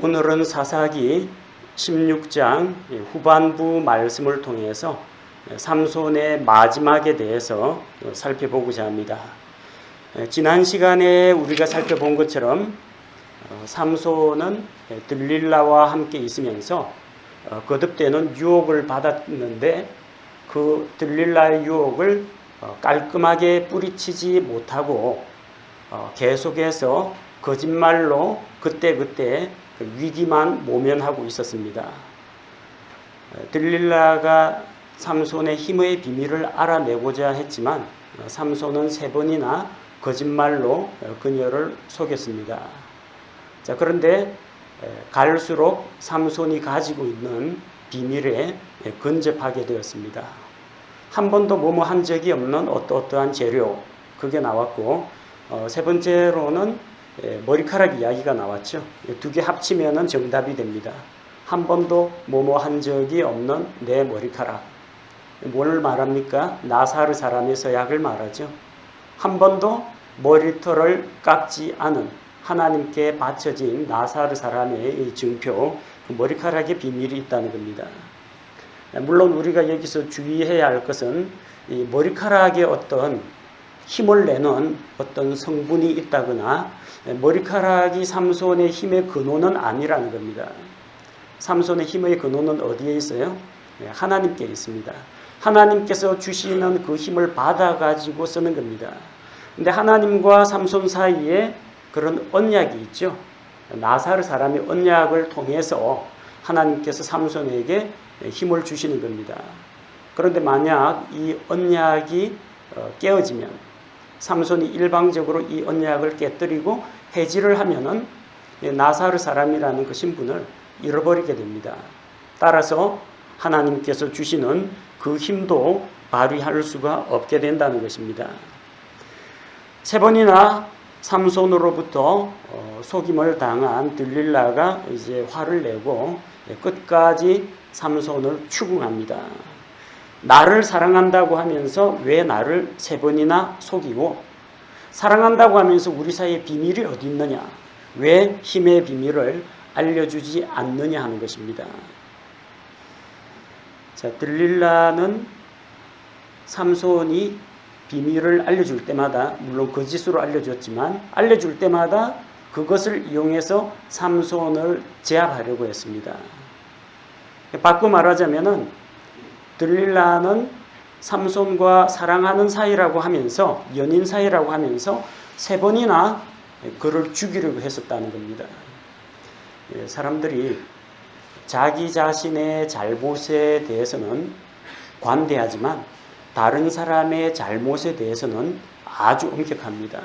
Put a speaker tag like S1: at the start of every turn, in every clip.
S1: 오늘은 사사기 16장 후반부 말씀을 통해서 삼손의 마지막에 대해서 살펴보고자 합니다. 지난 시간에 우리가 살펴본 것처럼 삼손은 들릴라와 함께 있으면서 거듭되는 유혹을 받았는데 그 들릴라의 유혹을 깔끔하게 뿌리치지 못하고 계속해서 거짓말로 그때그때 위기만 모면하고 있었습니다. 들릴라가 삼손의 힘의 비밀을 알아내고자 했지만 삼손은 3번이나 거짓말로 그녀를 속였습니다. 자, 그런데 갈수록 삼손이 가지고 있는 비밀에 근접하게 되었습니다. 한 번도 뭐뭐 한 적이 없는 어떠한 재료, 그게 나왔고 3번째로는 머리카락 이야기가 나왔죠. 2개 합치면 정답이 됩니다. 한 번도 뭐뭐 한 적이 없는 내 머리카락. 뭘 말합니까? 나사르 사람의 서약을 말하죠. 한 번도 머리털을 깎지 않은 하나님께 바쳐진 나사르 사람의 증표, 머리카락의 비밀이 있다는 겁니다. 물론 우리가 여기서 주의해야 할 것은 이 머리카락에 어떤 힘을 내는 어떤 성분이 있다거나 머리카락이 삼손의 힘의 근원은 아니라는 겁니다. 삼손의 힘의 근원은 어디에 있어요? 하나님께 있습니다. 하나님께서 주시는 그 힘을 받아가지고 쓰는 겁니다. 근데 하나님과 삼손 사이에 그런 언약이 있죠. 나사르 사람의 언약을 통해서 하나님께서 삼손에게 힘을 주시는 겁니다. 그런데 만약 이 언약이 깨어지면 삼손이 일방적으로 이 언약을 깨뜨리고 해지를 하면은 나사르 사람이라는 그 신분을 잃어버리게 됩니다. 따라서 하나님께서 주시는 그 힘도 발휘할 수가 없게 된다는 것입니다. 3번이나 삼손으로부터 속임을 당한 들릴라가 이제 화를 내고 끝까지 삼손을 추궁합니다. 나를 사랑한다고 하면서 왜 나를 3번이나 속이고, 사랑한다고 하면서 우리 사이에 비밀이 어디 있느냐, 왜 힘의 비밀을 알려주지 않느냐 하는 것입니다. 자, 들릴라는 삼손이 비밀을 알려줄 때마다, 물론 거짓으로 알려줬지만 알려줄 때마다 그것을 이용해서 삼손을 제압하려고 했습니다. 바꿔 말하자면은 들릴라는 삼손과 사랑하는 사이라고 하면서, 연인 사이라고 하면서 3번이나 그를 죽이려고 했었다는 겁니다. 사람들이 자기 자신의 잘못에 대해서는 관대하지만 다른 사람의 잘못에 대해서는 아주 엄격합니다.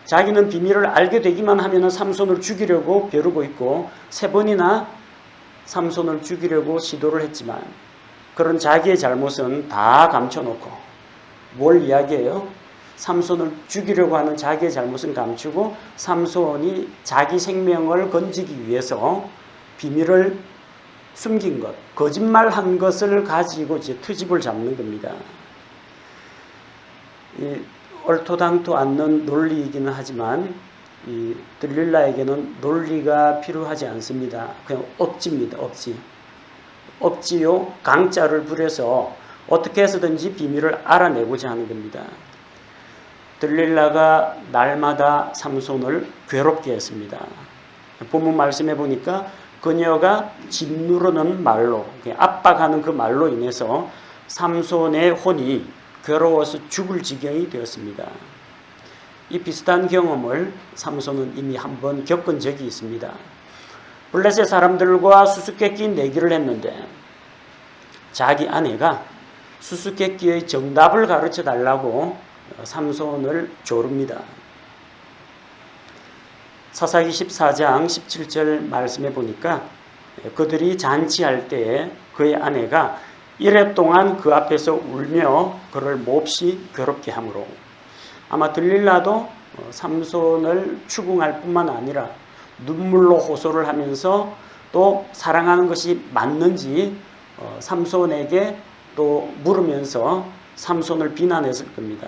S1: 자기는 비밀을 알게 되기만 하면 삼손을 죽이려고 벼르고 있고 3번이나 삼손을 죽이려고 시도를 했지만 그런 자기의 잘못은 다 감춰놓고, 뭘 이야기해요? 삼손을 죽이려고 하는 자기의 잘못은 감추고 삼손이 자기 생명을 건지기 위해서 비밀을 숨긴 것, 거짓말한 것을 가지고 이제 트집을 잡는 겁니다. 옳토당토 않는 논리이기는 하지만 이 들릴라에게는 논리가 필요하지 않습니다. 그냥 억지입니다. 억지요, 강짜를 부려서 어떻게 해서든지 비밀을 알아내고자 하는 겁니다. 들릴라가 날마다 삼손을 괴롭게 했습니다. 본문 말씀해 보니까 그녀가 짓누르는 말로, 압박하는 그 말로 인해서 삼손의 혼이 괴로워서 죽을 지경이 되었습니다. 이 비슷한 경험을 삼손은 이미 한번 겪은 적이 있습니다. 블레셋 사람들과 수수께끼 내기를 했는데 자기 아내가 수수께끼의 정답을 가르쳐 달라고 삼손을 조릅니다. 사사기 14장 17절 말씀해 보니까 그들이 잔치할 때에 그의 아내가 이래 동안 그 앞에서 울며 그를 몹시 괴롭게 하므로, 아마 들릴라도 삼손을 추궁할 뿐만 아니라 눈물로 호소를 하면서 또 사랑하는 것이 맞는지 삼손에게 또 물으면서 삼손을 비난했을 겁니다.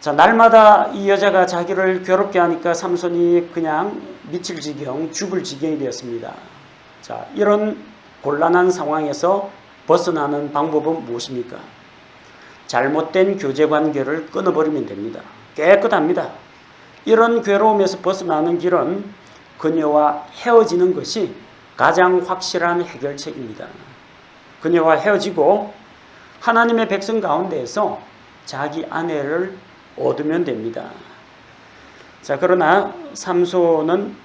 S1: 자, 날마다 이 여자가 자기를 괴롭게 하니까 삼손이 그냥 미칠 지경, 죽을 지경이 되었습니다. 자, 이런 곤란한 상황에서 벗어나는 방법은 무엇입니까? 잘못된 교제 관계를 끊어버리면 됩니다. 깨끗합니다. 이런 괴로움에서 벗어나는 길은 그녀와 헤어지는 것이 가장 확실한 해결책입니다. 그녀와 헤어지고 하나님의 백성 가운데에서 자기 아내를 얻으면 됩니다. 자, 그러나 삼손은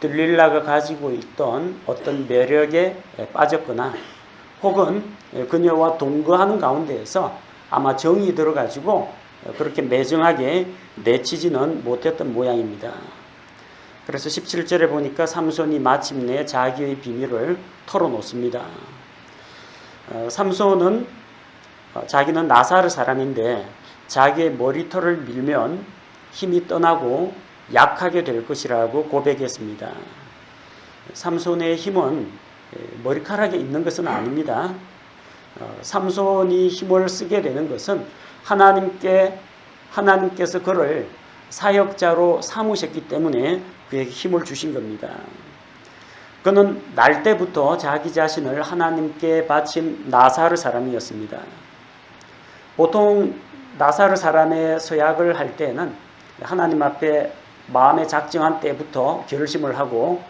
S1: 들릴라가 가지고 있던 어떤 매력에 빠졌거나 혹은 그녀와 동거하는 가운데에서 아마 정이 들어가지고 그렇게 매정하게 내치지는 못했던 모양입니다. 그래서 17절에 보니까 삼손이 마침내 자기의 비밀을 털어놓습니다. 삼손은 자기는 나사르 사람인데 자기의 머리털을 밀면 힘이 떠나고 약하게 될 것이라고 고백했습니다. 삼손의 힘은 머리카락에 있는 것은 아닙니다. 삼손이 힘을 쓰게 되는 것은 하나님께서 그를 사역자로 삼으셨기 때문에 그에게 힘을 주신 겁니다. 그는 날 때부터 자기 자신을 하나님께 바친 나사르 사람이었습니다. 보통 나사르 사람의 서약을 할 때는 하나님 앞에 마음에 작정한 때부터 결심을 하고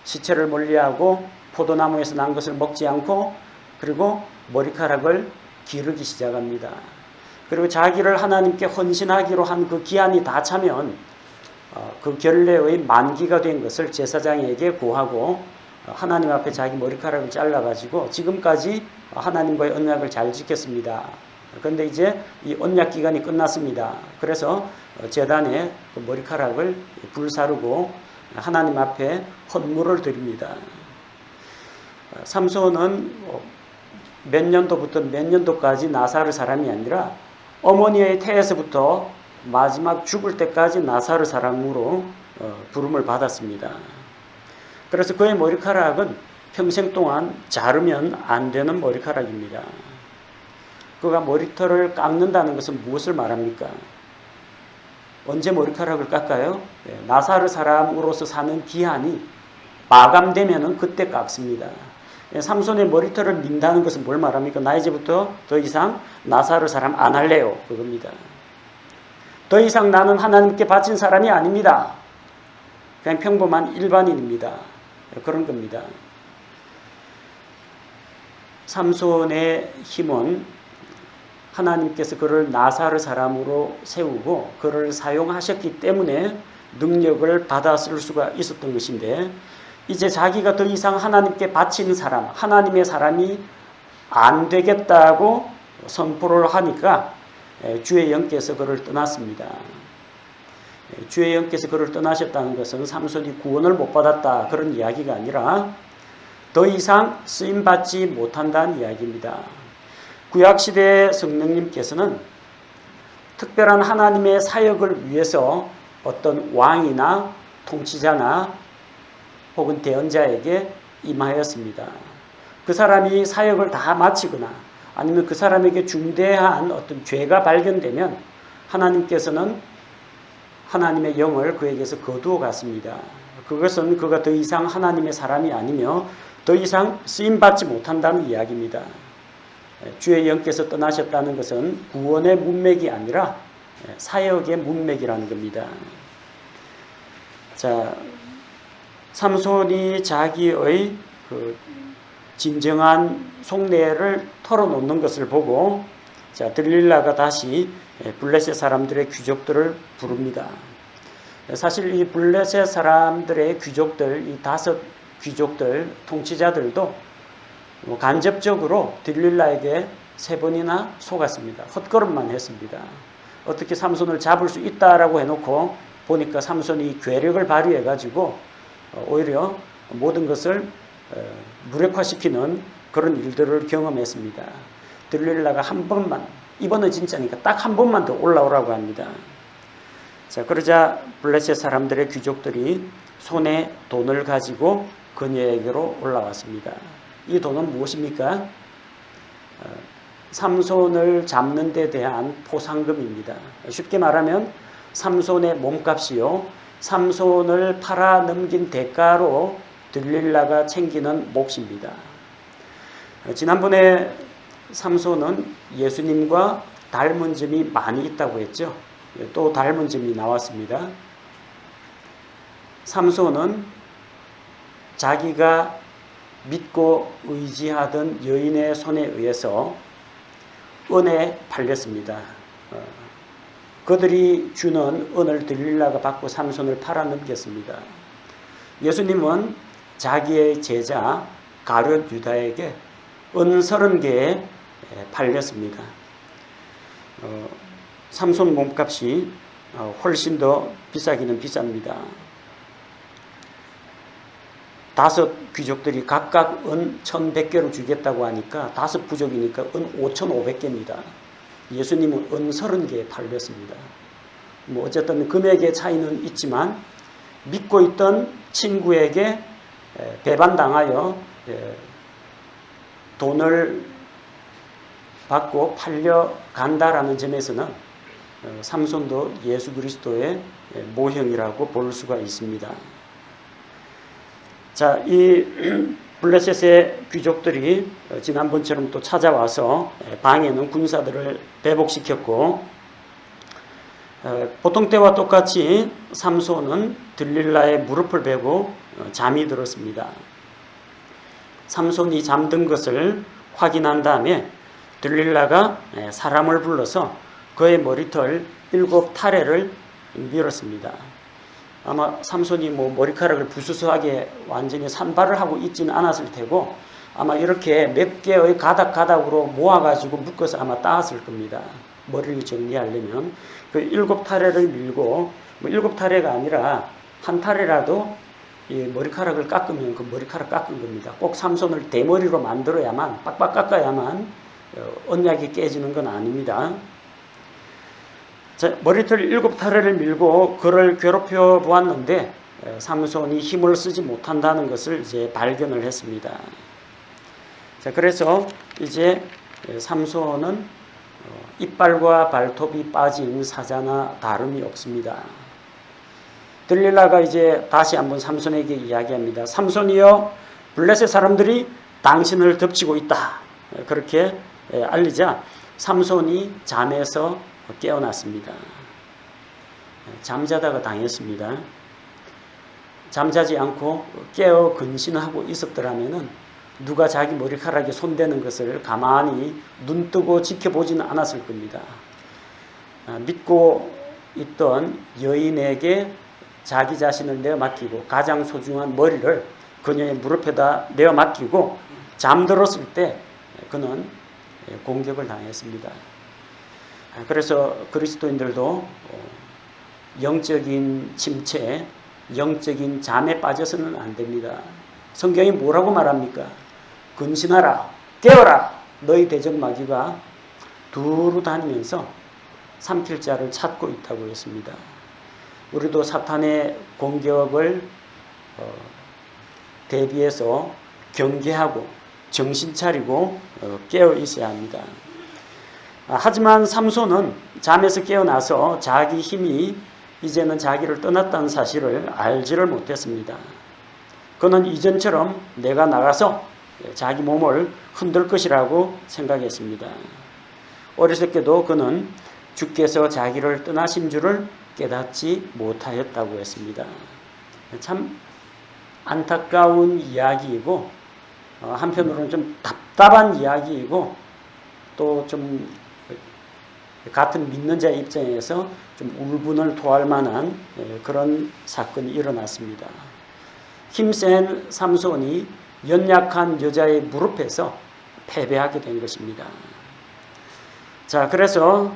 S1: 시체를 멀리하고 포도나무에서 난 것을 먹지 않고 그리고 머리카락을 기르기 시작합니다. 그리고 자기를 하나님께 헌신하기로 한 그 기한이 다 차면 그 결례의 만기가 된 것을 제사장에게 구하고 하나님 앞에 자기 머리카락을 잘라가지고 지금까지 하나님과의 언약을 잘 지켰습니다. 그런데 이제 이 언약 기간이 끝났습니다. 그래서 제단에 그 머리카락을 불사르고 하나님 앞에 헌물을 드립니다. 삼손은 몇 년도부터 몇 년도까지 나사르 사람이 아니라 어머니의 태에서부터 마지막 죽을 때까지 나사르 사람으로 부름을 받았습니다. 그래서 그의 머리카락은 평생 동안 자르면 안 되는 머리카락입니다. 그가 머리털을 깎는다는 것은 무엇을 말합니까? 언제 머리카락을 깎아요? 나사르 사람으로서 사는 기한이 마감되면 그때 깎습니다. 삼손의 머리털을 민다는 것은 뭘 말합니까? 나 이제부터 더 이상 나사르 사람 안 할래요. 그겁니다. 더 이상 나는 하나님께 바친 사람이 아닙니다. 그냥 평범한 일반인입니다. 그런 겁니다. 삼손의 힘은 하나님께서 그를 나사르 사람으로 세우고 그를 사용하셨기 때문에 능력을 받았을 수가 있었던 것인데 이제 자기가 더 이상 하나님께 바친 사람, 하나님의 사람이 안 되겠다고 선포를 하니까 주의 영께서 그를 떠났습니다. 주의 영께서 그를 떠나셨다는 것은 삼손이 구원을 못 받았다 그런 이야기가 아니라 더 이상 쓰임받지 못한다는 이야기입니다. 구약시대의 성령님께서는 특별한 하나님의 사역을 위해서 어떤 왕이나 통치자나 혹은 대언자에게 임하였습니다. 그 사람이 사역을 다 마치거나 아니면 그 사람에게 중대한 어떤 죄가 발견되면 하나님께서는 하나님의 영을 그에게서 거두어 갔습니다. 그것은 그가 더 이상 하나님의 사람이 아니며 더 이상 쓰임받지 못한다는 이야기입니다. 주의 영께서 떠나셨다는 것은 구원의 문맥이 아니라 사역의 문맥이라는 겁니다. 자, 삼손이 자기의 그 진정한 속내를 털어놓는 것을 보고 자, 들릴라가 다시 블레셋 사람들의 귀족들을 부릅니다. 사실 이 블레셋 사람들의 귀족들, 이 5 귀족들, 통치자들도 간접적으로 들릴라에게 3번이나 속았습니다. 헛걸음만 했습니다. 어떻게 삼손을 잡을 수 있다라고 해놓고 보니까 삼손이 괴력을 발휘해가지고 오히려 모든 것을 무력화시키는 그런 일들을 경험했습니다. 들릴라가 한 번만, 이번은 진짜니까 딱 한 번만 더 올라오라고 합니다. 자, 그러자 블레셋 사람들의 귀족들이 손에 돈을 가지고 그녀에게로 올라왔습니다. 이 돈은 무엇입니까? 삼손을 잡는 데 대한 포상금입니다. 쉽게 말하면 삼손의 몸값이요, 삼손을 팔아 넘긴 대가로 들릴라가 챙기는 몫입니다. 지난번에 삼손은 예수님과 닮은 점이 많이 있다고 했죠. 또 닮은 점이 나왔습니다. 삼손은 자기가 믿고 의지하던 여인의 손에 의해서 은에 팔렸습니다. 그들이 주는 은을 들릴라가 받고 삼손을 팔아넘겼습니다. 예수님은 자기의 제자 가룟 유다에게 은 30개에 팔렸습니다. 삼손 몸값이 훨씬 더 비싸기는 비쌉니다. 5 귀족들이 각각 은 1100개를 주겠다고 하니까 5 부족이니까 은 5500개입니다. 예수님은 은 30개에 팔렸습니다. 뭐 어쨌든 금액의 차이는 있지만 믿고 있던 친구에게 배반당하여 돈을 받고 팔려간다라는 점에서는 삼손도 예수 그리스도의 모형이라고 볼 수가 있습니다. 자, 이 블레셋의 귀족들이 지난번처럼 또 찾아와서 방에는 군사들을 배복시켰고, 보통 때와 똑같이 삼손은 들릴라의 무릎을 베고 잠이 들었습니다. 삼손이 잠든 것을 확인한 다음에 들릴라가 사람을 불러서 그의 머리털 7타래를 밀었습니다. 아마 삼손이 머리카락을 부스스하게 완전히 산발을 하고 있지는 않았을 테고, 아마 이렇게 몇 개의 가닥가닥으로 모아가지고 묶어서 아마 따았을 겁니다. 머리를 정리하려면. 그 7타래를 밀고, 7타래가 아니라 한 타래라도 이 머리카락을 깎으면 그 머리카락 깎은 겁니다. 꼭 삼손을 대머리로 만들어야만, 빡빡 깎아야만 언약이 깨지는 건 아닙니다. 자, 머리털 7타래를 밀고 그를 괴롭혀 보았는데 삼손이 힘을 쓰지 못한다는 것을 이제 발견을 했습니다. 자, 그래서 이제 삼손은 이빨과 발톱이 빠진 사자나 다름이 없습니다. 들릴라가 이제 다시 한번 삼손에게 이야기합니다. 삼손이여, 블레셋 사람들이 당신을 덮치고 있다. 그렇게 알리자 삼손이 잠에서 깨어났습니다. 잠자다가 당했습니다. 잠자지 않고 깨어 근신하고 있었더라면 누가 자기 머리카락에 손대는 것을 가만히 눈 뜨고 지켜보지는 않았을 겁니다. 믿고 있던 여인에게 자기 자신을 내어 맡기고 가장 소중한 머리를 그녀의 무릎에다 내어 맡기고 잠들었을 때 그는 공격을 당했습니다. 그래서 그리스도인들도 영적인 침체, 영적인 잠에 빠져서는 안 됩니다. 성경이 뭐라고 말합니까? 근신하라, 깨어라, 너희 대적마귀가 두루 다니면서 삼킬 자를 찾고 있다고 했습니다. 우리도 사탄의 공격을 대비해서 경계하고 정신 차리고 깨어 있어야 합니다. 하지만 삼손은 잠에서 깨어나서 자기 힘이 이제는 자기를 떠났다는 사실을 알지를 못했습니다. 그는 이전처럼 내가 나가서 자기 몸을 흔들 것이라고 생각했습니다. 어리석게도 그는 주께서 자기를 떠나신 줄을 깨닫지 못하였다고 했습니다. 참 안타까운 이야기이고 한편으로는 좀 답답한 이야기이고 또 좀 같은 믿는 자의 입장에서 좀 울분을 토할 만한 그런 사건이 일어났습니다. 힘센 삼손이 연약한 여자의 무릎에서 패배하게 된 것입니다. 자, 그래서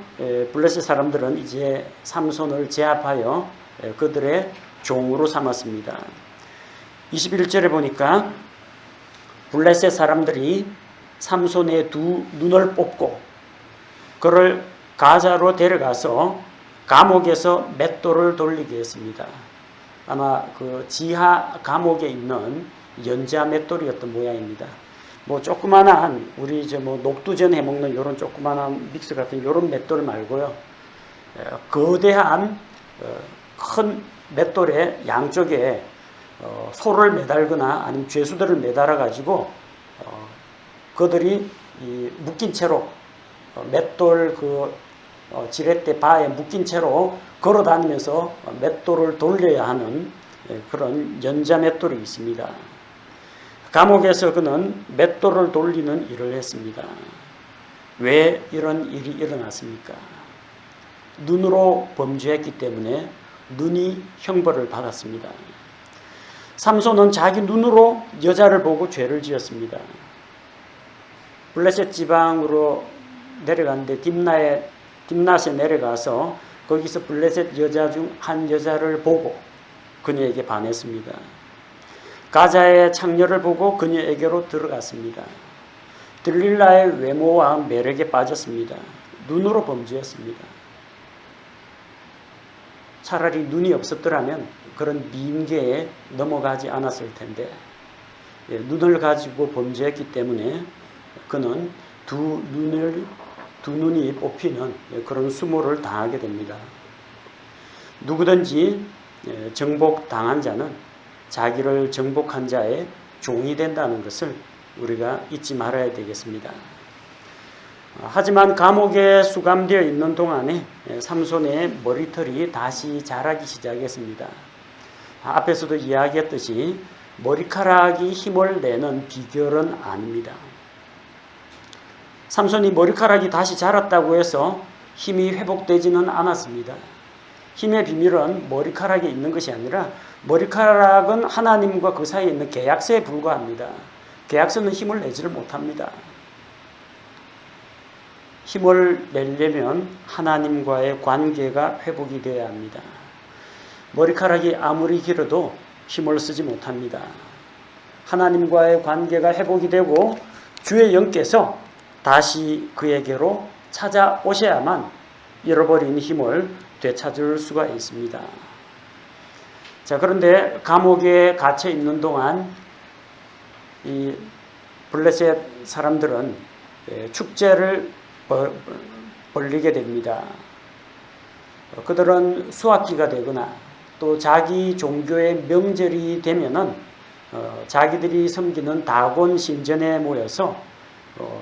S1: 블레셋 사람들은 이제 삼손을 제압하여 그들의 종으로 삼았습니다. 21절에 보니까 블레셋 사람들이 삼손의 두 눈을 뽑고 그를 가자로 데려가서 감옥에서 맷돌을 돌리게 했습니다. 아마 그 지하 감옥에 있는 연자 맷돌이었던 모양입니다. 뭐 조그만한 우리 뭐 녹두전 해먹는 이런 조그만한 믹스 같은 이런 맷돌 말고요. 거대한 큰 맷돌의 양쪽에 소를 매달거나 아니면 죄수들을 매달아 가지고 그들이 묶인 채로 맷돌 지렛대 바에 묶인 채로 걸어 다니면서 맷돌을 돌려야 하는 그런 연자 맷돌이 있습니다. 감옥에서 그는 맷돌을 돌리는 일을 했습니다. 왜 이런 일이 일어났습니까? 눈으로 범죄했기 때문에 눈이 형벌을 받았습니다. 삼손은 자기 눈으로 여자를 보고 죄를 지었습니다. 블레셋 지방으로 내려갔는데 딥낫에 내려가서 거기서 블레셋 여자 중 한 여자를 보고 그녀에게 반했습니다. 가자의 창녀를 보고 그녀에게로 들어갔습니다. 들릴라의 외모와 매력에 빠졌습니다. 눈으로 범죄했습니다. 차라리 눈이 없었더라면 그런 미인계에 넘어가지 않았을 텐데 눈을 가지고 범죄했기 때문에 그는 두 눈이 뽑히는 그런 수모를 당하게 됩니다. 누구든지 정복당한 자는 자기를 정복한 자의 종이 된다는 것을 우리가 잊지 말아야 되겠습니다. 하지만 감옥에 수감되어 있는 동안에 삼손의 머리털이 다시 자라기 시작했습니다. 앞에서도 이야기했듯이 머리카락이 힘을 내는 비결은 아닙니다. 삼손이 머리카락이 다시 자랐다고 해서 힘이 회복되지는 않았습니다. 힘의 비밀은 머리카락에 있는 것이 아니라 머리카락은 하나님과 그 사이에 있는 계약서에 불과합니다. 계약서는 힘을 내지를 못합니다. 힘을 내려면 하나님과의 관계가 회복이 되어야 합니다. 머리카락이 아무리 길어도 힘을 쓰지 못합니다. 하나님과의 관계가 회복이 되고 주의 영께서 다시 그에게로 찾아오셔야만 잃어버린 힘을 되찾을 수가 있습니다. 자, 그런데 감옥에 갇혀 있는 동안 이 블레셋 사람들은 축제를 벌리게 됩니다. 그들은 수학기가 되거나 또 자기 종교의 명절이 되면은 자기들이 섬기는 다곤 신전에 모여서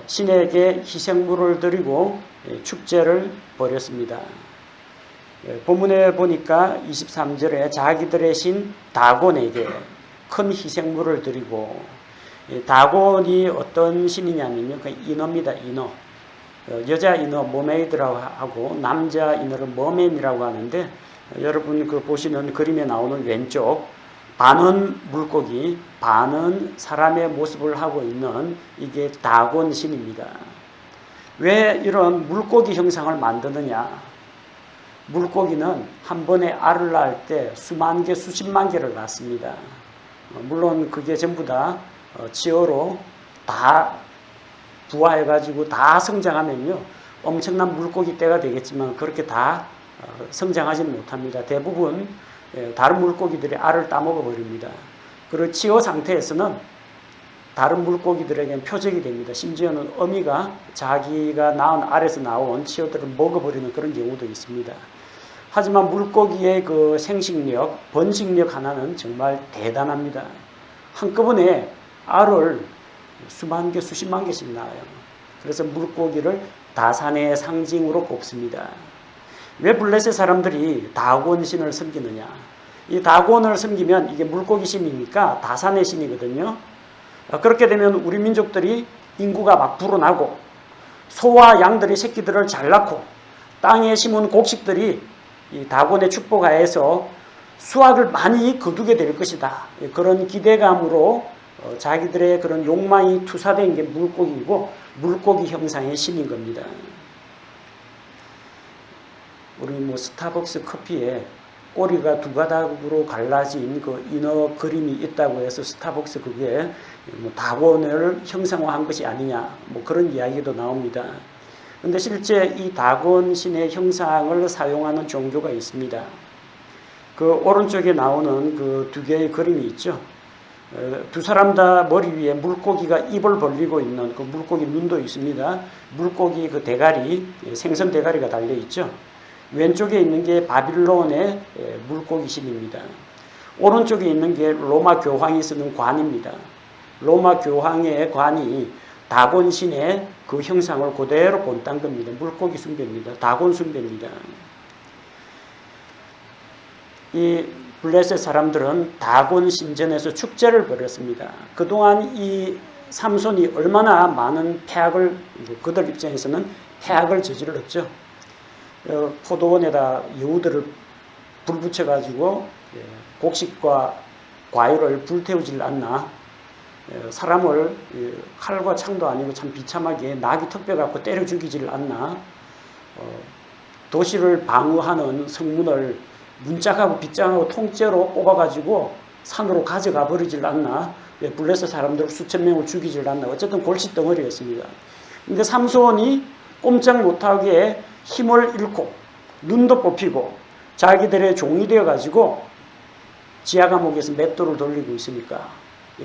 S1: 신에게 희생물을 드리고 축제를 벌였습니다. 본문에 보니까 23절에 자기들의 신 다곤에게 큰 희생물을 드리고, 다곤이 어떤 신이냐면요, 인어입니다. 인어. 여자 인어 머메이드라고 하고 남자 인어를 머맨이라고 하는데, 여러분 보시는 그림에 나오는 왼쪽 반은 물고기, 반은 사람의 모습을 하고 있는 이게 다곤 신입니다. 왜 이런 물고기 형상을 만드느냐? 물고기는 한 번에 알을 낳을 때 수만 개, 수십만 개를 낳습니다. 물론 그게 전부 다 치어로 다 부화해가지고 다 성장하면요, 엄청난 물고기 떼가 되겠지만 그렇게 다 성장하지는 못합니다. 대부분 다른 물고기들이 알을 따먹어 버립니다. 그리고 치어 상태에서는 다른 물고기들에게는 표적이 됩니다. 심지어는 어미가 자기가 낳은 알에서 나온 치어들을 먹어버리는 그런 경우도 있습니다. 하지만 물고기의 그 생식력, 번식력 하나는 정말 대단합니다. 한꺼번에 알을 수만 개, 수십만 개씩 낳아요. 그래서 물고기를 다산의 상징으로 꼽습니다. 왜 블레셋 사람들이 다곤 신을 섬기느냐? 이 다곤을 섬기면 이게 물고기 신이니까 다산의 신이거든요. 그렇게 되면 우리 민족들이 인구가 막 불어나고 소와 양들이 새끼들을 잘 낳고 땅에 심은 곡식들이 이 다곤의 축복 하에서 수확을 많이 거두게 될 것이다. 그런 기대감으로 자기들의 그런 욕망이 투사된 게 물고기이고 물고기 형상의 신인 겁니다. 우리 스타벅스 커피에 꼬리가 두 가닥으로 갈라진 그 인어 그림이 있다고 해서 스타벅스 그게 다곤을 형상화한 것이 아니냐, 그런 이야기도 나옵니다. 그런데 실제 이 다곤 신의 형상을 사용하는 종교가 있습니다. 그 오른쪽에 나오는 그 두 개의 그림이 있죠. 두 사람 다 머리 위에 물고기가 입을 벌리고 있는 그 물고기 눈도 있습니다. 물고기 그 대가리, 생선 대가리가 달려 있죠. 왼쪽에 있는 게 바빌론의 물고기 신입니다. 오른쪽에 있는 게 로마 교황이 쓰는 관입니다. 로마 교황의 관이 다곤 신의 그 형상을 그대로 본딴 겁니다. 물고기 숭배입니다. 다곤 숭배입니다. 이 블레셋 사람들은 다곤 신전에서 축제를 벌였습니다. 그동안 이 삼손이 얼마나 많은 폐악을, 그들 입장에서는 폐악을 저질렀죠. 포도원에다 여우들을 불 붙여가지고 곡식과 과일을 불태우질 않나, 사람을 칼과 창도 아니고 참 비참하게 나귀 턱뼈 갖고 때려 죽이질 않나, 도시를 방어하는 성문을 문짝하고 빗장하고 통째로 뽑아가지고 산으로 가져가 버리질 않나, 블레셋 사람들 수천 명을 죽이질 않나, 어쨌든 골칫덩어리였습니다. 근데 삼손이 꼼짝 못하게 힘을 잃고 눈도 뽑히고 자기들의 종이 되어가지고 지하 감옥에서 맷돌을 돌리고 있으니까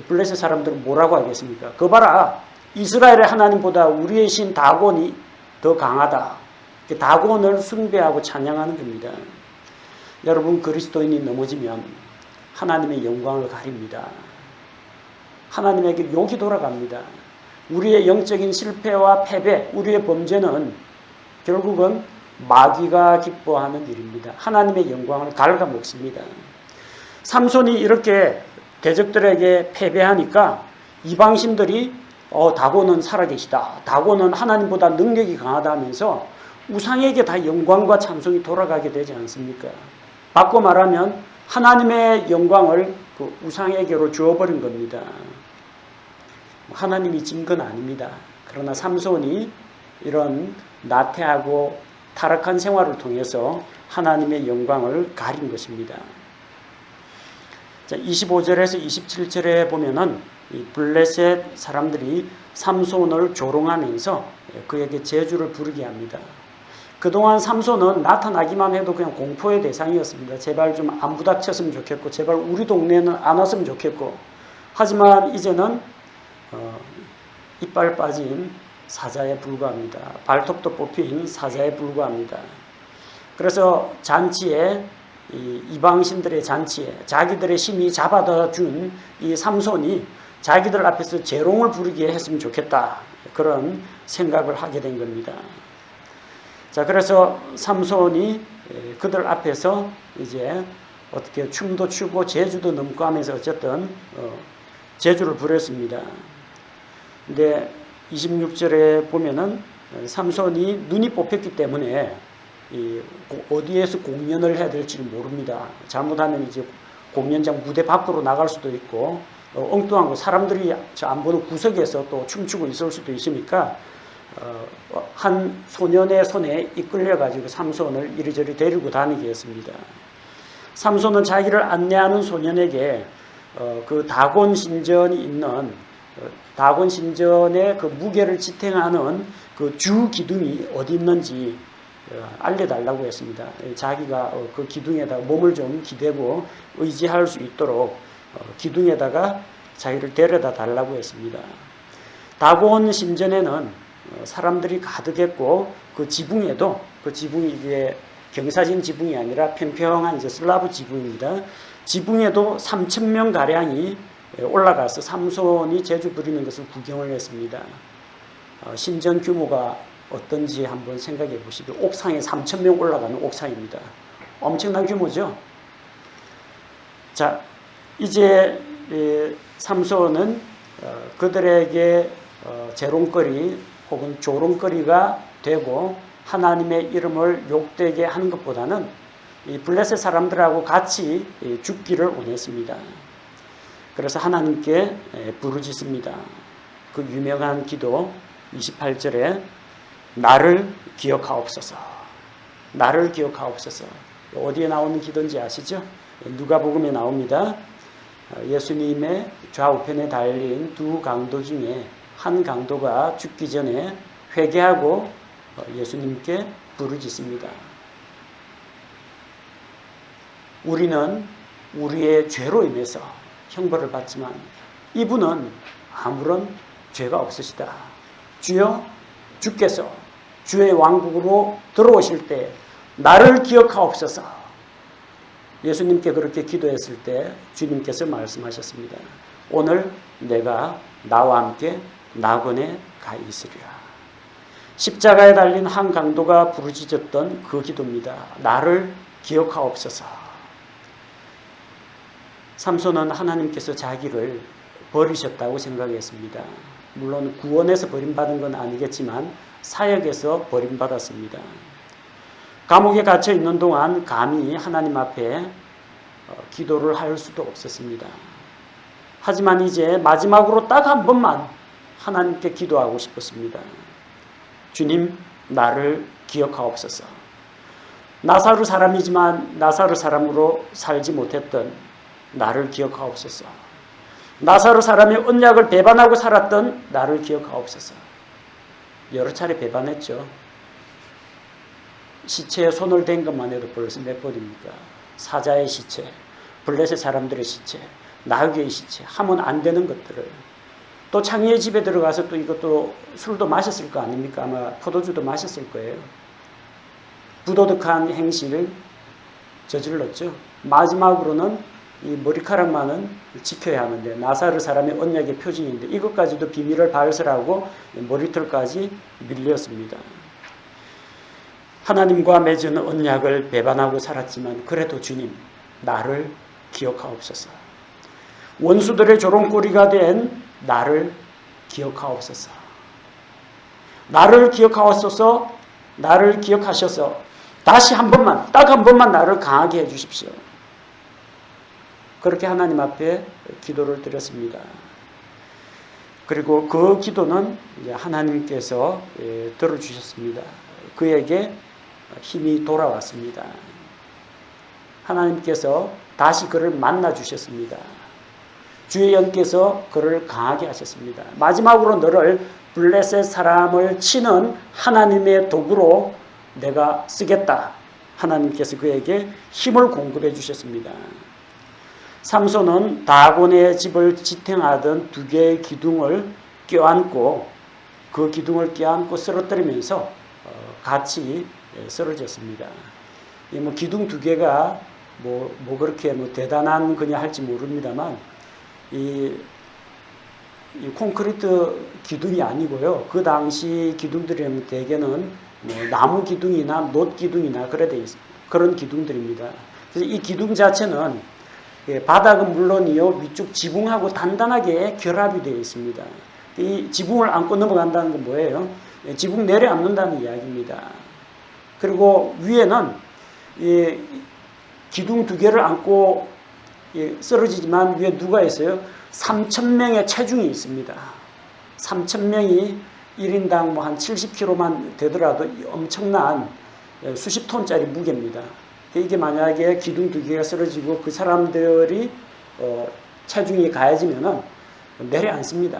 S1: 블레셋 사람들은 뭐라고 하겠습니까? 그 봐라, 이스라엘의 하나님보다 우리의 신 다곤이 더 강하다. 다곤을 숭배하고 찬양하는 겁니다. 여러분, 그리스도인이 넘어지면 하나님의 영광을 가립니다. 하나님에게 욕이 돌아갑니다. 우리의 영적인 실패와 패배, 우리의 범죄는 결국은 마귀가 기뻐하는 일입니다. 하나님의 영광을 갉아먹습니다. 삼손이 이렇게 대적들에게 패배하니까 이방신들이 다곤은 살아계시다, 다곤은 하나님보다 능력이 강하다 하면서 우상에게 다 영광과 찬송이 돌아가게 되지 않습니까? 바꿔 말하면 하나님의 영광을 그 우상에게로 주어버린 겁니다. 하나님이 진 건 아닙니다. 그러나 삼손이 이런 나태하고 타락한 생활을 통해서 하나님의 영광을 가린 것입니다. 자, 25절에서 27절에 보면은 이 블레셋 사람들이 삼손을 조롱하면서 그에게 저주를 부르게 합니다. 그동안 삼손은 나타나기만 해도 그냥 공포의 대상이었습니다. 제발 좀 안 부닥쳤으면 좋겠고, 제발 우리 동네에는 안 왔으면 좋겠고, 하지만 이제는 이빨 빠진 사자에 불과합니다. 발톱도 뽑힌 사자에 불과합니다. 그래서 잔치에, 이방신들의 잔치에 자기들의 신이 잡아다 준 이 삼손이 자기들 앞에서 재롱을 부르게 했으면 좋겠다, 그런 생각을 하게 된 겁니다. 자, 그래서 삼손이 그들 앞에서 이제 어떻게 춤도 추고 제주도 넘고 하면서 어쨌든 제주를 부렸습니다. 근데 26절에 보면은 삼손이 눈이 뽑혔기 때문에 어디에서 공연을 해야 될지 모릅니다. 잘못하면 이제 공연장 무대 밖으로 나갈 수도 있고, 엉뚱한 거 사람들이 안 보는 구석에서 또 춤추고 있을 수도 있으니까 한 소년의 손에 이끌려 가지고 삼손을 이리저리 데리고 다니게 했습니다. 삼손은 자기를 안내하는 소년에게 그 다곤 신전이 있는 다곤 신전의 그 무게를 지탱하는 그 주 기둥이 어디 있는지 알려달라고 했습니다. 자기가 그 기둥에다가 몸을 좀 기대고 의지할 수 있도록 기둥에다가 자기를 데려다 달라고 했습니다. 다곤 신전에는 사람들이 가득했고, 그 지붕에도, 그 지붕이 이게 경사진 지붕이 아니라 평평한 이제 슬라브 지붕입니다. 지붕에도 3,000명 가량이 올라가서 삼손이 제주 부리는 것을 구경을 했습니다. 신전 규모가 어떤지 한번 생각해 보시고, 옥상에 3,000명 올라가는 옥상입니다. 엄청난 규모죠. 자, 이제 삼손은 그들에게 재롱거리 혹은 조롱거리가 되고 하나님의 이름을 욕되게 하는 것보다는 이 블레셋 사람들하고 같이 죽기를 원했습니다. 그래서 하나님께 부르짖습니다. 그 유명한 기도 28절에 나를 기억하옵소서, 나를 기억하옵소서. 어디에 나오는 기도인지 아시죠? 누가복음에 나옵니다. 예수님의 좌우편에 달린 두 강도 중에 한 강도가 죽기 전에 회개하고 예수님께 부르짖습니다. 우리는 우리의 죄로 인해서 형벌을 받지만 이분은 아무런 죄가 없으시다. 주여, 주께서 주의 왕국으로 들어오실 때 나를 기억하옵소서. 예수님께 그렇게 기도했을 때 주님께서 말씀하셨습니다. 오늘 내가 나와 함께 낙원에 가 있으리라. 십자가에 달린 한 강도가 부르짖었던 그 기도입니다. 나를 기억하옵소서. 삼손은 하나님께서 자기를 버리셨다고 생각했습니다. 물론 구원에서 버림받은 건 아니겠지만 사역에서 버림받았습니다. 감옥에 갇혀 있는 동안 감히 하나님 앞에 기도를 할 수도 없었습니다. 하지만 이제 마지막으로 딱 한 번만 하나님께 기도하고 싶었습니다. 주님, 나를 기억하옵소서. 나사로 사람이지만 나사로 사람으로 살지 못했던 나를 기억하옵소서. 나사로 사람의 언약을 배반하고 살았던 나를 기억하옵소서. 여러 차례 배반했죠. 시체에 손을 댄 것만 해도 벌써 몇 번입니까? 사자의 시체, 블레셋 사람들의 시체, 나귀의 시체, 하면 안 되는 것들을. 또 창의의 집에 들어가서 또 이것도 술도 마셨을 거 아닙니까? 아마 포도주도 마셨을 거예요. 부도덕한 행실을 저질렀죠. 마지막으로는 이 머리카락만은 지켜야 하는데 나사르 사람의 언약의 표징인데 이것까지도 비밀을 발설하고 머리털까지 밀렸습니다. 하나님과 맺은 언약을 배반하고 살았지만 그래도 주님, 나를 기억하옵소서. 원수들의 조롱거리가 된 나를 기억하옵소서. 나를 기억하옵소서. 나를 기억하셔서 다시 한 번만, 딱 한 번만 나를 강하게 해주십시오. 그렇게 하나님 앞에 기도를 드렸습니다. 그리고 그 기도는 이제 하나님께서 들어주셨습니다. 그에게 힘이 돌아왔습니다. 하나님께서 다시 그를 만나 주셨습니다. 주의 영께서 그를 강하게 하셨습니다. 마지막으로 너를 블레셋 사람을 치는 하나님의 도구로 내가 쓰겠다. 하나님께서 그에게 힘을 공급해 주셨습니다. 삼손은 다곤의 집을 지탱하던 두 개의 기둥을 껴안고 그 기둥을 껴안고 쓰러뜨리면서 같이 쓰러졌습니다. 기둥 두 개가 그렇게 대단한 거냐 할지 모릅니다만 이 콘크리트 기둥이 아니고요. 그 당시 기둥들이 대개는 나무 기둥이나 놋 기둥이나 그런 기둥들입니다. 그래서 이 기둥 자체는 바닥은 물론이요, 위쪽 지붕하고 단단하게 결합이 되어 있습니다. 이 지붕을 안고 넘어간다는 건 뭐예요? 지붕 내려앉는다는 이야기입니다. 그리고 위에는 이 기둥 두 개를 안고 쓰러지지만 위에 누가 있어요? 3,000명의 체중이 있습니다. 3,000명이 1인당 한 70kg만 되더라도 엄청난 수십 톤짜리 무게입니다. 이게 만약에 기둥 두 개가 쓰러지고 그 사람들이 체중이 가해지면은 내려앉습니다.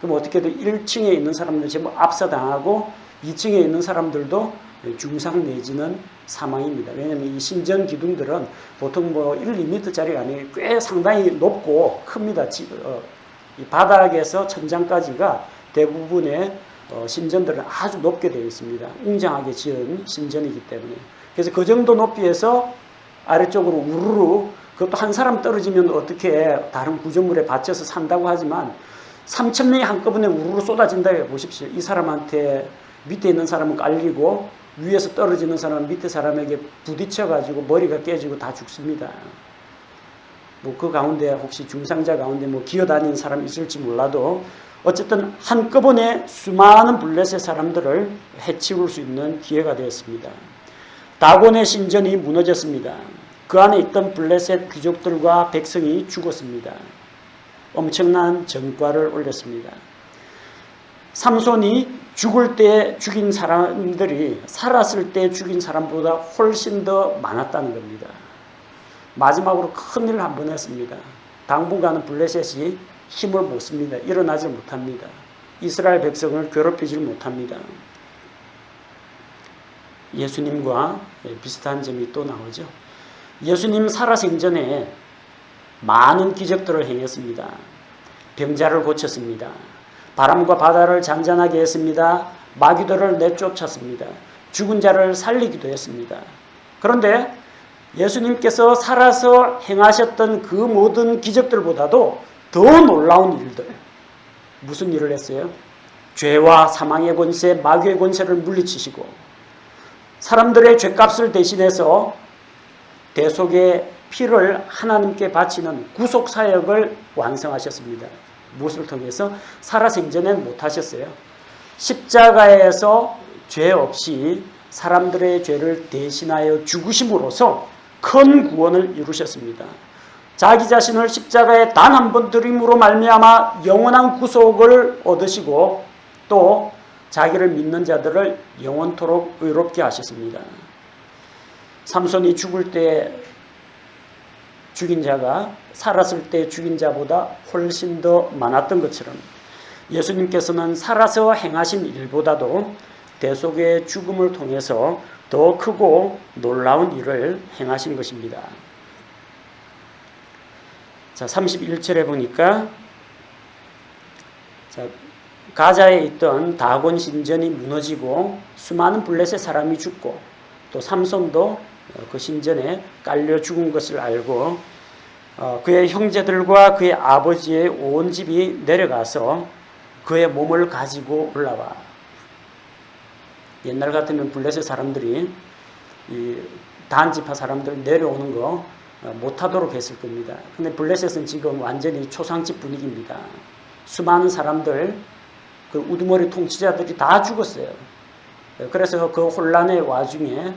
S1: 그럼 어떻게 돼? 1층에 있는 사람들 전부 압사당하고 2층에 있는 사람들도 중상 내지는 사망입니다. 왜냐하면 이 신전 기둥들은 보통 1, 2m짜리가 아니에요. 꽤 상당히 높고 큽니다. 이 바닥에서 천장까지가 대부분의 신전들은 아주 높게 되어 있습니다. 웅장하게 지은 신전이기 때문에. 그래서 그 정도 높이에서 아래쪽으로 우르르, 그것도 한 사람 떨어지면 어떻게 다른 구조물에 받쳐서 산다고 하지만 3,000명이 한꺼번에 우르르 쏟아진다고 보십시오. 이 사람한테 밑에 있는 사람은 깔리고 위에서 떨어지는 사람은 밑에 사람에게 부딪혀가지고 머리가 깨지고 다 죽습니다. 그 가운데 혹시 중상자 가운데 기어다니는 사람이 있을지 몰라도 어쨌든 한꺼번에 수많은 블레셋 사람들을 해치울 수 있는 기회가 되었습니다. 다곤의 신전이 무너졌습니다. 그 안에 있던 블레셋 귀족들과 백성이 죽었습니다. 엄청난 전과를 올렸습니다. 삼손이 죽을 때 죽인 사람들이 살았을 때 죽인 사람보다 훨씬 더 많았다는 겁니다. 마지막으로 큰일을 한 번 했습니다. 당분간은 블레셋이 힘을 못 씁니다. 일어나지 못합니다. 이스라엘 백성을 괴롭히지 못합니다. 예수님과 비슷한 점이 또 나오죠. 예수님 살아생전에 많은 기적들을 행했습니다. 병자를 고쳤습니다. 바람과 바다를 잔잔하게 했습니다. 마귀들을 내쫓았습니다. 죽은 자를 살리기도 했습니다. 그런데 예수님께서 살아서 행하셨던 그 모든 기적들보다도 더 놀라운 일들, 무슨 일을 했어요? 죄와 사망의 권세, 마귀의 권세를 물리치시고 사람들의 죄값을 대신해서 대속의 피를 하나님께 바치는 구속사역을 완성하셨습니다. 무엇을 통해서? 살아생전엔 못하셨어요. 십자가에서 죄 없이 사람들의 죄를 대신하여 죽으심으로써 큰 구원을 이루셨습니다. 자기 자신을 십자가에 단 한 번 들임으로 말미암아 영원한 구속을 얻으시고 또 자기를 믿는 자들을 영원토록 의롭게 하셨습니다. 삼손이 죽을 때 죽인 자가 살았을 때 죽인 자보다 훨씬 더 많았던 것처럼 예수님께서는 살아서 행하신 일보다도 대속의 죽음을 통해서 더 크고 놀라운 일을 행하신 것입니다. 자, 31절에 보니까 가자에 있던 다곤 신전이 무너지고 수많은 블레셋 사람이 죽고 또 삼손도 그 신전에 깔려 죽은 것을 알고 그의 형제들과 그의 아버지의 온 집이 내려가서 그의 몸을 가지고 올라와. 옛날 같으면 블레셋 사람들이 이 단지파 사람들 내려오는 거 못하도록 했을 겁니다. 근데 블레셋은 지금 완전히 초상집 분위기입니다. 수많은 사람들, 그 우두머리 통치자들이 다 죽었어요. 그래서 그 혼란의 와중에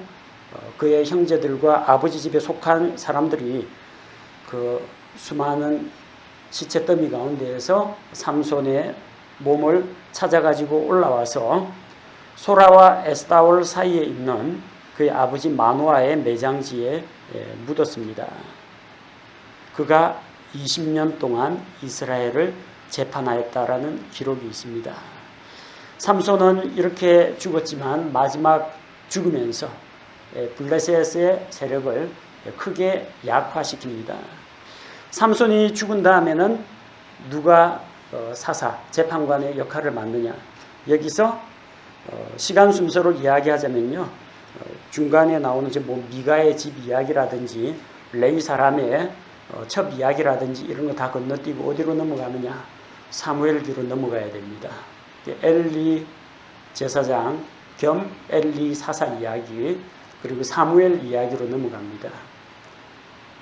S1: 그의 형제들과 아버지 집에 속한 사람들이 그 수많은 시체 더미 가운데에서 삼손의 몸을 찾아가지고 올라와서 소라와 에스타올 사이에 있는 그의 아버지 마노아의 매장지에 묻었습니다. 그가 20년 동안 이스라엘을 재판하였다라는 기록이 있습니다. 삼손은 이렇게 죽었지만 마지막 죽으면서 블레셋의 세력을 크게 약화시킵니다. 삼손이 죽은 다음에는 누가 사사, 재판관의 역할을 맡느냐. 여기서 시간 순서로 이야기하자면요. 중간에 나오는 미가의 집 이야기라든지 레위 사람의 첩 이야기라든지 이런 거 다 건너뛰고 어디로 넘어가느냐. 사무엘기로 넘어가야 됩니다. 엘리 제사장 겸 엘리 사사 이야기 그리고 사무엘 이야기로 넘어갑니다.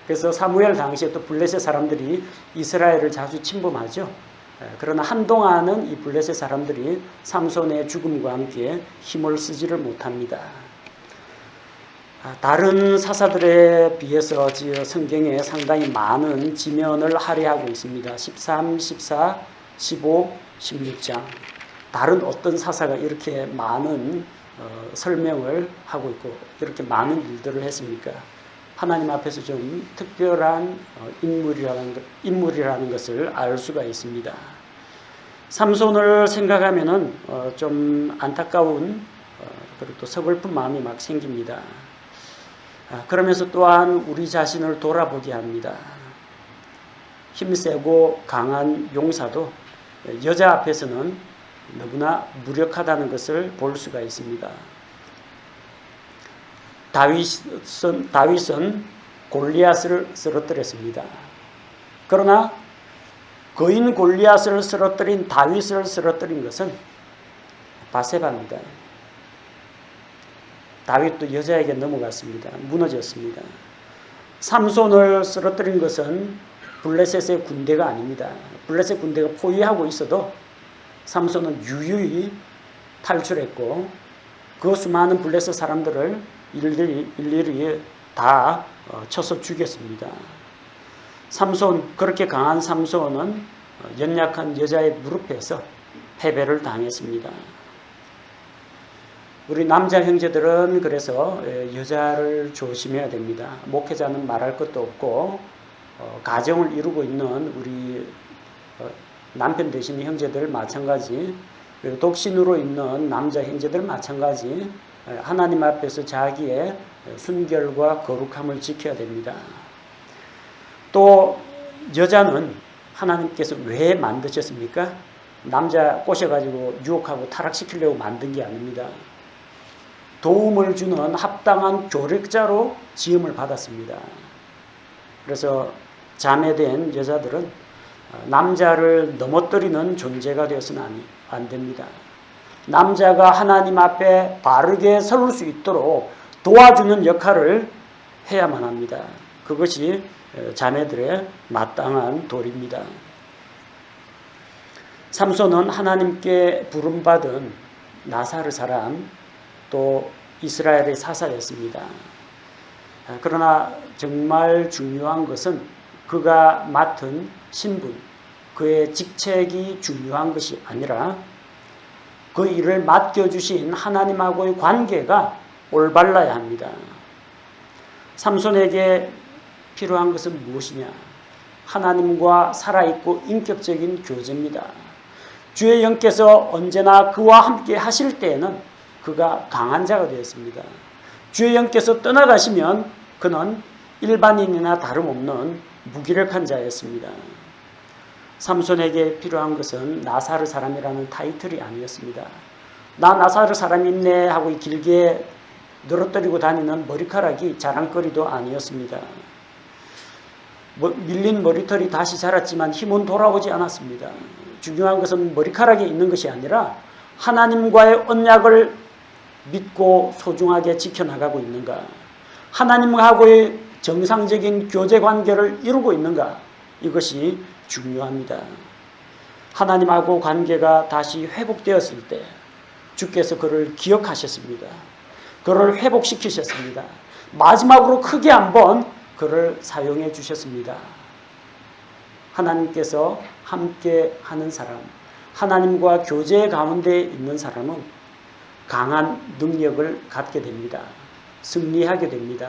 S1: 그래서 사무엘 당시에 또 블레셋 사람들이 이스라엘을 자주 침범하죠. 그러나 한동안은 이 블레셋 사람들이 삼손의 죽음과 함께 힘을 쓰지를 못합니다. 다른 사사들에 비해서 성경에 상당히 많은 지면을 할애하고 있습니다. 13, 14, 15, 16장. 다른 어떤 사사가 이렇게 많은 설명을 하고 있고 이렇게 많은 일들을 했습니까? 하나님 앞에서 좀 특별한 인물이라는 것을 알 수가 있습니다. 삼손을 생각하면은 좀 안타까운 그리고 또 서글픈 마음이 막 생깁니다. 그러면서 또한 우리 자신을 돌아보게 합니다. 힘세고 강한 용사도 여자 앞에서는 너무나 무력하다는 것을 볼 수가 있습니다. 다윗은 골리앗을 쓰러뜨렸습니다. 그러나 거인 골리앗을 쓰러뜨린 다윗을 쓰러뜨린 것은 바세바입니다. 다윗도 여자에게 넘어갔습니다. 무너졌습니다. 삼손을 쓰러뜨린 것은 블레셋의 군대가 아닙니다. 블레셋 군대가 포위하고 있어도 삼손은 유유히 탈출했고 그 수많은 블레셋 사람들을 일일이 다 쳐서 죽였습니다. 삼손, 그렇게 강한 삼손은 연약한 여자의 무릎에서 패배를 당했습니다. 우리 남자 형제들은 그래서 여자를 조심해야 됩니다. 목회자는 말할 것도 없고 가정을 이루고 있는 우리 남편 되시는 형제들 마찬가지, 그리고 독신으로 있는 남자 형제들 마찬가지, 하나님 앞에서 자기의 순결과 거룩함을 지켜야 됩니다. 또 여자는 하나님께서 왜 만드셨습니까? 남자 꼬셔가지고 유혹하고 타락시키려고 만든 게 아닙니다. 도움을 주는 합당한 교력자로 지음을 받았습니다. 그래서 자매된 여자들은 남자를 넘어뜨리는 존재가 되어서는 안 됩니다. 남자가 하나님 앞에 바르게 설 수 있도록 도와주는 역할을 해야만 합니다. 그것이 자매들의 마땅한 도리입니다. 삼손은 하나님께 부름받은 나사르 사람, 또 이스라엘의 사사였습니다. 그러나 정말 중요한 것은 그가 맡은 신분, 그의 직책이 중요한 것이 아니라 그 일을 맡겨주신 하나님하고의 관계가 올바라야 합니다. 삼손에게 필요한 것은 무엇이냐? 하나님과 살아있고 인격적인 교제입니다. 주의 영께서 언제나 그와 함께 하실 때에는 그가 강한 자가 되었습니다. 주의 영께서 떠나가시면 그는 일반인이나 다름없는 무기력한 자였습니다. 삼손에게 필요한 것은 나사르 사람이라는 타이틀이 아니었습니다. 나 나사르 사람이 있네 하고 길게 늘어뜨리고 다니는 머리카락이 자랑거리도 아니었습니다. 밀린 머리털이 다시 자랐지만 힘은 돌아오지 않았습니다. 중요한 것은 머리카락에 있는 것이 아니라 하나님과의 언약을 믿고 소중하게 지켜나가고 있는가, 하나님하고의 정상적인 교제 관계를 이루고 있는가, 이것이 중요합니다. 하나님하고 관계가 다시 회복되었을 때 주께서 그를 기억하셨습니다. 그를 회복시키셨습니다. 마지막으로 크게 한번 그를 사용해 주셨습니다. 하나님께서 함께 하는 사람, 하나님과 교제 가운데 있는 사람은 강한 능력을 갖게 됩니다. 승리하게 됩니다.